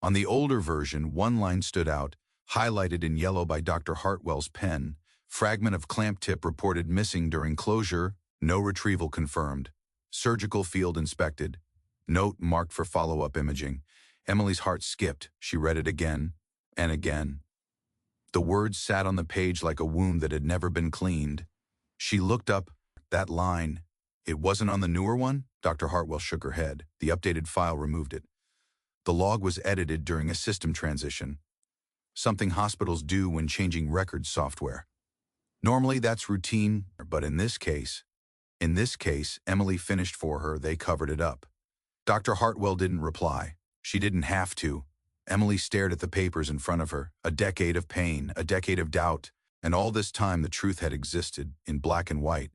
On the older version, one line stood out, highlighted in yellow by Dr. Hartwell's pen. "Fragment of clamp tip reported missing during closure. No retrieval confirmed. Surgical field inspected. Note marked for follow-up imaging." Emily's heart skipped. She read it again and again. The words sat on the page like a wound that had never been cleaned. She looked up. That line. It wasn't on the newer one? Dr. Hartwell shook her head. The updated file removed it. The log was edited during a system transition. Something hospitals do when changing records software. Normally that's routine, but in this case, Emily finished for her. They covered it up. Dr. Hartwell didn't reply. She didn't have to. Emily stared at the papers in front of her. A decade of pain, a decade of doubt, And all this time the truth had existed in black and white,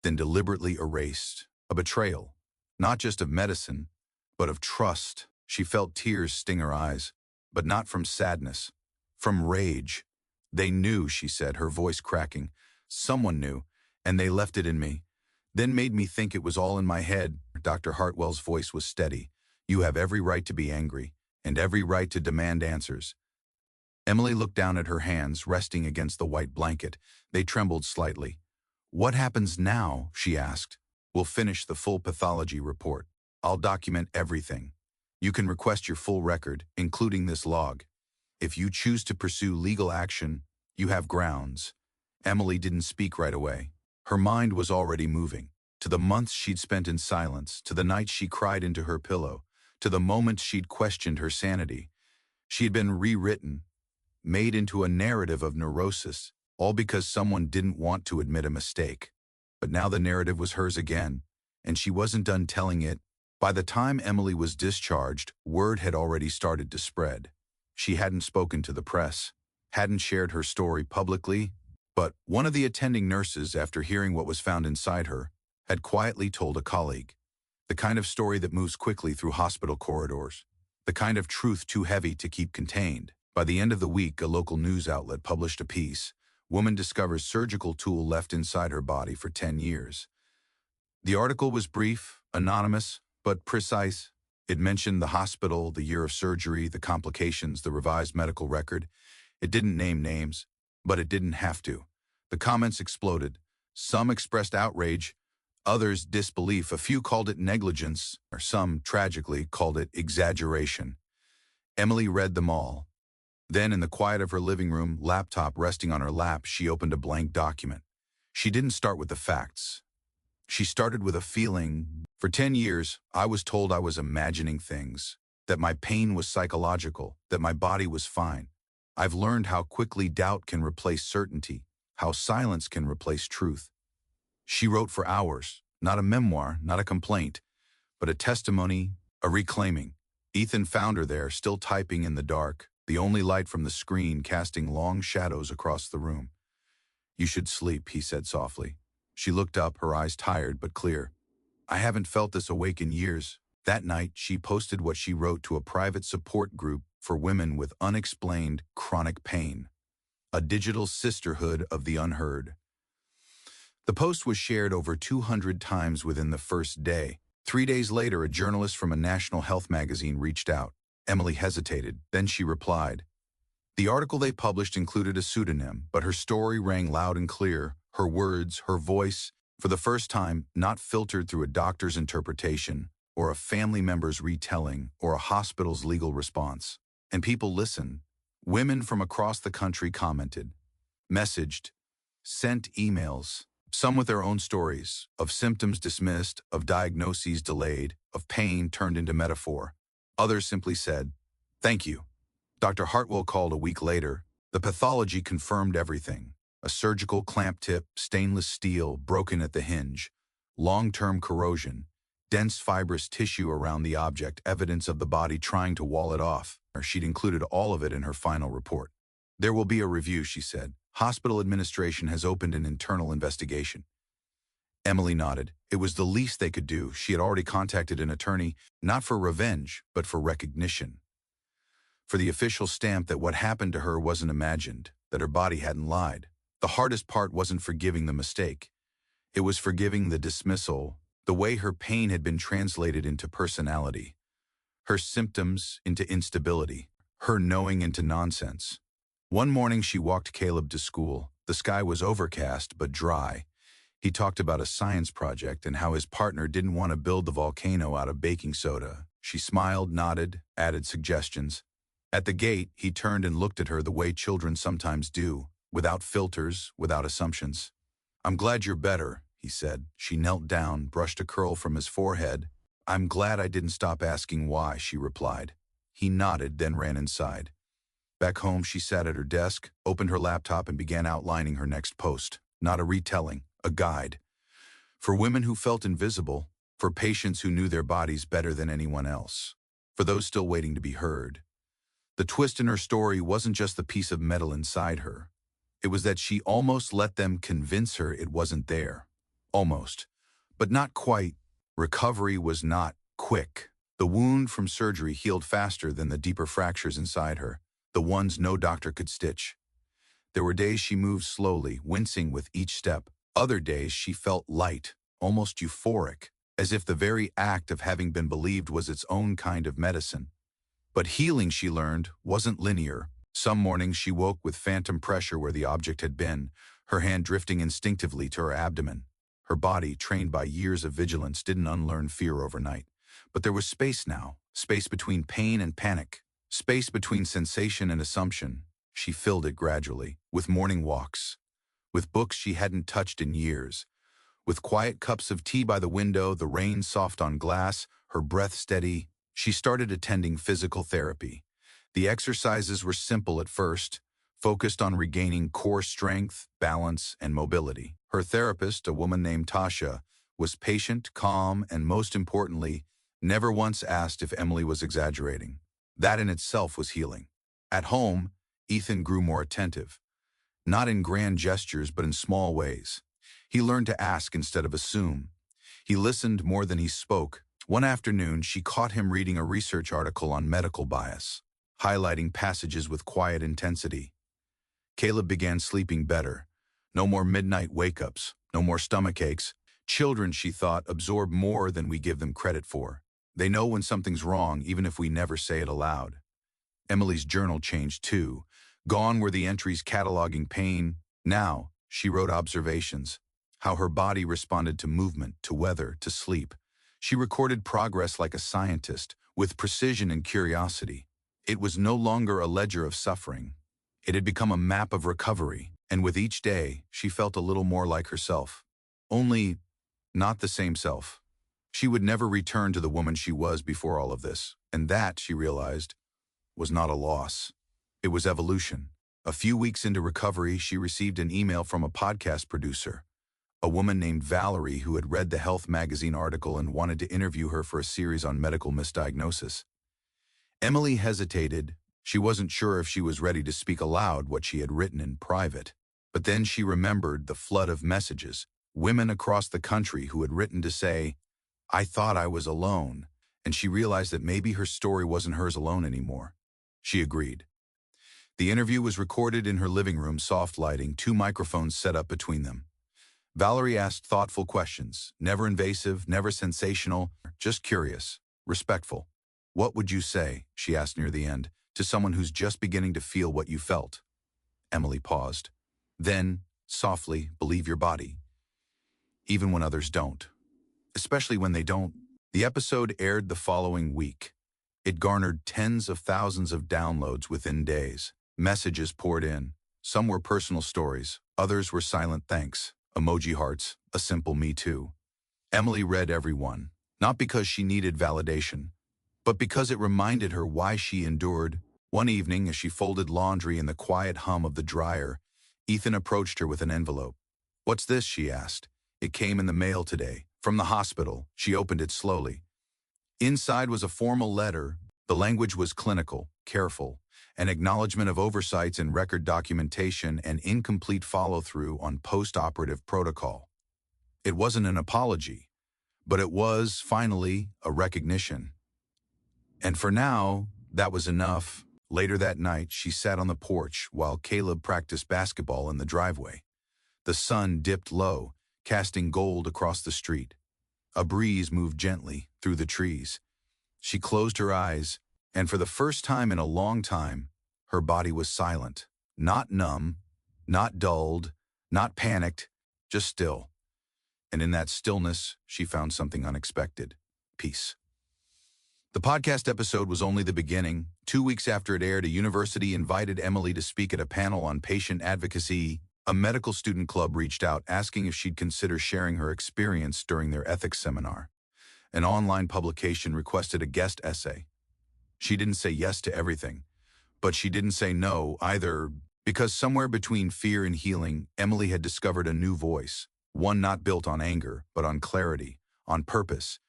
then deliberately erased. A betrayal, not just of medicine, but of trust. She felt tears sting her eyes, but not from sadness, from rage. They knew, she said, her voice cracking. Someone knew, and they left it in me. Then made me think it was all in my head. Dr. Hartwell's voice was steady. You have every right to be angry, and every right to demand answers. Emily looked down at her hands, resting against the white blanket. They trembled slightly. What happens now? She asked. We'll finish the full pathology report. I'll document everything. You can request your full record, including this log. If you choose to pursue legal action, you have grounds. Emily didn't speak right away. Her mind was already moving. To the months she'd spent in silence, to the nights she cried into her pillow, to the moments she'd questioned her sanity. She had been rewritten, made into a narrative of neurosis, all because someone didn't want to admit a mistake. But now the narrative was hers again, and she wasn't done telling it. By the time Emily was discharged, word had already started to spread. She hadn't spoken to the press, hadn't shared her story publicly, but one of the attending nurses, after hearing what was found inside her, had quietly told a colleague. The kind of story that moves quickly through hospital corridors. The kind of truth too heavy to keep contained. By the end of the week, a local news outlet published a piece. Woman discovers surgical tool left inside her body for 10 years. The article was brief, anonymous, but precise. It mentioned the hospital, the year of surgery, the complications, the revised medical record. It didn't name names, but it didn't have to. The comments exploded. Some expressed outrage, others disbelief. A few called it negligence, or some, tragically, called it exaggeration. Emily read them all. Then, in the quiet of her living room, laptop resting on her lap, she opened a blank document. She didn't start with the facts. She started with a feeling. For 10 years, I was told I was imagining things, that my pain was psychological, that my body was fine. I've learned how quickly doubt can replace certainty, how silence can replace truth. She wrote for hours, not a memoir, not a complaint, but a testimony, a reclaiming. Ethan found her there, still typing in the dark, the only light from the screen casting long shadows across the room. You should sleep, he said softly. She looked up, her eyes tired but clear. I haven't felt this awake in years. That night, she posted what she wrote to a private support group for women with unexplained chronic pain. A digital sisterhood of the unheard. The post was shared over 200 times within the first day. 3 days later, a journalist from a national health magazine reached out. Emily hesitated, then she replied. The article they published included a pseudonym, but her story rang loud and clear. Her words, her voice, for the first time, not filtered through a doctor's interpretation, or a family member's retelling, or a hospital's legal response. And people listened. Women from across the country commented, messaged, sent emails, some with their own stories, of symptoms dismissed, of diagnoses delayed, of pain turned into metaphor. Others simply said, thank you. Dr. Hartwell called a week later. The pathology confirmed everything. A surgical clamp tip, stainless steel, broken at the hinge, long-term corrosion, dense fibrous tissue around the object, evidence of the body trying to wall it off. She'd included all of it in her final report. There will be a review, she said. Hospital administration has opened an internal investigation. Emily nodded. It was the least they could do. She had already contacted an attorney, not for revenge, but for recognition. For the official stamp that what happened to her wasn't imagined, that her body hadn't lied. The hardest part wasn't forgiving the mistake. It was forgiving the dismissal, the way her pain had been translated into personality, her symptoms into instability, her knowing into nonsense. One morning she walked Caleb to school. The sky was overcast but dry. He talked about a science project and how his partner didn't want to build the volcano out of baking soda. She smiled, nodded, added suggestions. At the gate, he turned and looked at her the way children sometimes do. Without filters, without assumptions. I'm glad you're better, he said. She knelt down, brushed a curl from his forehead. I'm glad I didn't stop asking why, she replied. He nodded, then ran inside. Back home, she sat at her desk, opened her laptop, and began outlining her next post. Not a retelling, a guide. For women who felt invisible, for patients who knew their bodies better than anyone else, for those still waiting to be heard. The twist in her story wasn't just the piece of metal inside her. It was that she almost let them convince her it wasn't there. Almost. But not quite. Recovery was not quick. The wound from surgery healed faster than the deeper fractures inside her, the ones no doctor could stitch. There were days she moved slowly, wincing with each step. Other days she felt light, almost euphoric, as if the very act of having been believed was its own kind of medicine. But healing, she learned, wasn't linear. Some mornings she woke with phantom pressure where the object had been, her hand drifting instinctively to her abdomen. Her body, trained by years of vigilance, didn't unlearn fear overnight. But there was space now, space between pain and panic, space between sensation and assumption. She filled it gradually, with morning walks, with books she hadn't touched in years, with quiet cups of tea by the window, the rain soft on glass, her breath steady. She started attending physical therapy. The exercises were simple at first, focused on regaining core strength, balance, and mobility. Her therapist, a woman named Tasha, was patient, calm, and most importantly, never once asked if Emily was exaggerating. That in itself was healing. At home, Ethan grew more attentive, not in grand gestures but in small ways. He learned to ask instead of assume. He listened more than he spoke. One afternoon, she caught him reading a research article on medical bias, highlighting passages with quiet intensity. Caleb began sleeping better. No more midnight wake-ups, no more stomach aches. Children, she thought, absorb more than we give them credit for. They know when something's wrong, even if we never say it aloud. Emily's journal changed too. Gone were the entries cataloging pain. Now, she wrote observations, how her body responded to movement, to weather, to sleep. She recorded progress like a scientist, with precision and curiosity. It was no longer a ledger of suffering. It had become a map of recovery, and with each day, she felt a little more like herself. Only, not the same self. She would never return to the woman she was before all of this, and that, she realized, was not a loss. It was evolution. A few weeks into recovery, she received an email from a podcast producer, a woman named Valerie who had read the Health magazine article and wanted to interview her for a series on medical misdiagnosis. Emily hesitated. She wasn't sure if she was ready to speak aloud what she had written in private. But then she remembered the flood of messages, women across the country who had written to say, "I thought I was alone," and she realized that maybe her story wasn't hers alone anymore. She agreed. The interview was recorded in her living room, soft lighting, 2 microphones set up between them. Valerie asked thoughtful questions, never invasive, never sensational, just curious, respectful. "What would you say," she asked near the end, "to someone who's just beginning to feel what you felt?" Emily paused. Then, softly, "Believe your body. Even when others don't. Especially when they don't." The episode aired the following week. It garnered tens of thousands of downloads within days. Messages poured in. Some were personal stories. Others were silent thanks, emoji hearts, a simple "me too." Emily read every one, not because she needed validation, but because it reminded her why she endured. One evening, as she folded laundry in the quiet hum of the dryer, Ethan approached her with an envelope. "What's this?" she asked. "It came in the mail today, from the hospital." She opened it slowly. Inside was a formal letter. The language was clinical, careful, an acknowledgement of oversights in record documentation and incomplete follow-through on post-operative protocol. It wasn't an apology, but it was, finally, a recognition. And for now, that was enough. Later that night, she sat on the porch while Caleb practiced basketball in the driveway. The sun dipped low, casting gold across the street. A breeze moved gently through the trees. She closed her eyes, and for the first time in a long time, her body was silent. Not numb, not dulled, not panicked, just still. And in that stillness, she found something unexpected: peace. The podcast episode was only the beginning. 2 weeks after it aired, a university invited Emily to speak at a panel on patient advocacy. A medical student club reached out asking if she'd consider sharing her experience during their ethics seminar. An online publication requested a guest essay. She didn't say yes to everything, but she didn't say no either, because somewhere between fear and healing, Emily had discovered a new voice, one not built on anger, but on clarity, on purpose.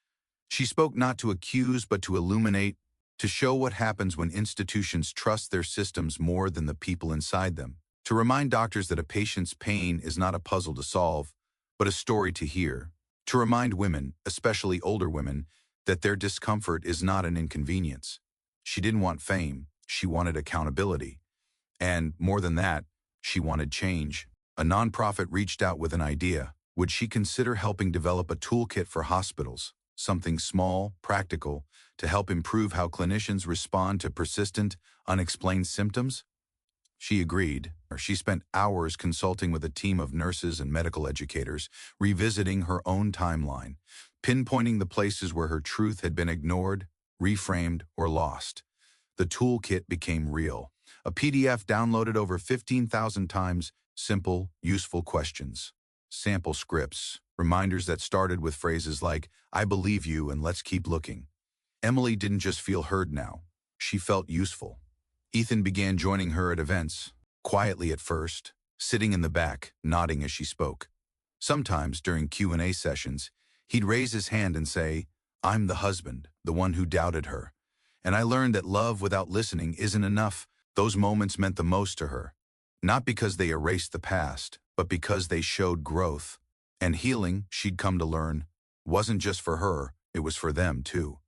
She spoke not to accuse, but to illuminate, to show what happens when institutions trust their systems more than the people inside them, To remind doctors that a patient's pain is not a puzzle to solve, but a story to hear. To remind women, especially older women, that their discomfort is not an inconvenience. She didn't want fame, she wanted accountability. And, more than that, she wanted change. A nonprofit reached out with an idea. Would she consider helping develop a toolkit for hospitals, something small, practical, to help improve how clinicians respond to persistent, unexplained symptoms? She agreed. She spent hours consulting with a team of nurses and medical educators, revisiting her own timeline, pinpointing the places where her truth had been ignored, reframed, or lost. The toolkit became real. A PDF downloaded over 15,000 times, simple, useful questions. Sample scripts, reminders that started with phrases like, "I believe you and let's keep looking." Emily didn't just feel heard now. She felt useful. Ethan began joining her at events, quietly at first, sitting in the back, nodding as she spoke. Sometimes, during Q&A sessions, he'd raise his hand and say, "I'm the husband, the one who doubted her." And I learned that love without listening isn't enough. Those moments meant the most to her. Not because they erased the past, but because they showed growth. And healing, she'd come to learn, wasn't just for her, it was for them too.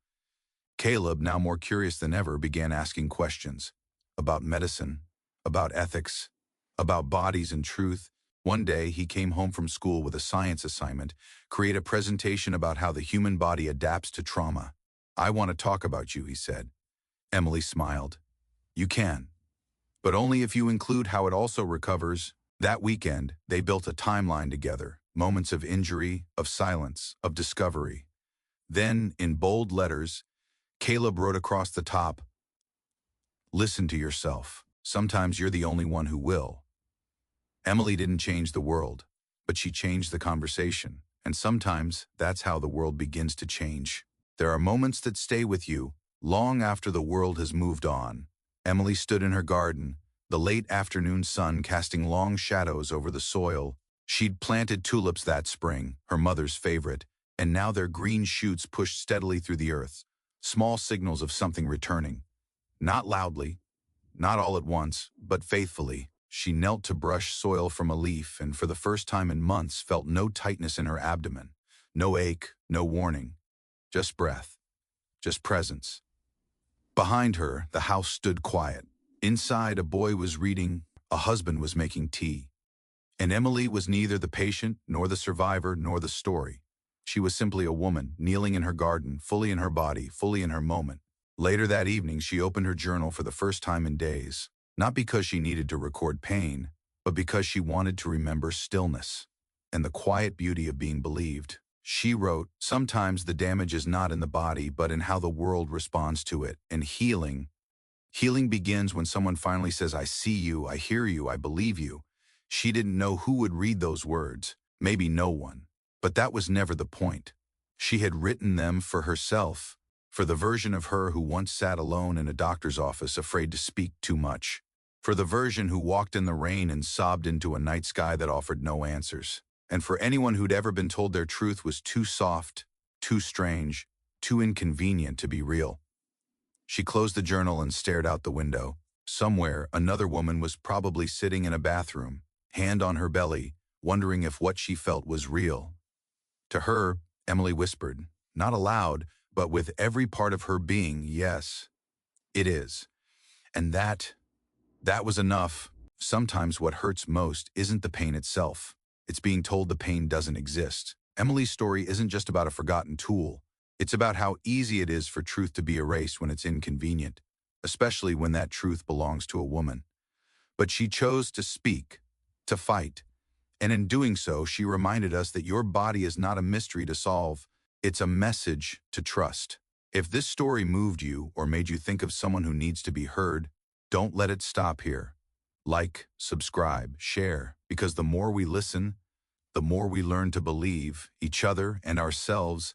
Caleb, now more curious than ever, began asking questions. About medicine, about ethics, about bodies and truth. One day, he came home from school with a science assignment, create a presentation about how the human body adapts to trauma. "I want to talk about you," he said. Emily smiled. "You can, but only if you include how it also recovers." That weekend, they built a timeline together, moments of injury, of silence, of discovery. Then, in bold letters, Caleb wrote across the top, "Listen to yourself. Sometimes you're the only one who will." Emily didn't change the world, but she changed the conversation. And sometimes that's how the world begins to change. There are moments that stay with you long after the world has moved on. Emily stood in her garden, the late afternoon sun casting long shadows over the soil. She'd planted tulips that spring, her mother's favorite, and now their green shoots pushed steadily through the earth, small signals of something returning. Not loudly, not all at once, but faithfully. She knelt to brush soil from a leaf and for the first time in months felt no tightness in her abdomen, no ache, no warning, just breath, just presence. Behind her, the house stood quiet. Inside, a boy was reading, a husband was making tea. And Emily was neither the patient, nor the survivor, nor the story. She was simply a woman, kneeling in her garden, fully in her body, fully in her moment. Later that evening, she opened her journal for the first time in days, not because she needed to record pain, but because she wanted to remember stillness and the quiet beauty of being believed. She wrote, "Sometimes the damage is not in the body, but in how the world responds to it. And healing begins when someone finally says, 'I see you, I hear you, I believe you.'" She didn't know who would read those words, maybe no one. But that was never the point. She had written them for herself, for the version of her who once sat alone in a doctor's office afraid to speak too much, for the version who walked in the rain and sobbed into a night sky that offered no answers, and for anyone who'd ever been told their truth was too soft, too strange, too inconvenient to be real. She closed the journal and stared out the window. Somewhere, another woman was probably sitting in a bathroom, hand on her belly, wondering if what she felt was real. To her, Emily whispered, not aloud, but with every part of her being, "Yes, it is." And that was enough. Sometimes what hurts most isn't the pain itself. It's being told the pain doesn't exist. Emily's story isn't just about a forgotten tool. It's about how easy it is for truth to be erased when it's inconvenient, especially when that truth belongs to a woman. But she chose to speak, to fight. And in doing so, she reminded us that your body is not a mystery to solve. It's a message to trust. If this story moved you or made you think of someone who needs to be heard, don't let it stop here. Like, subscribe, share, because the more we listen, the more we learn to believe each other and ourselves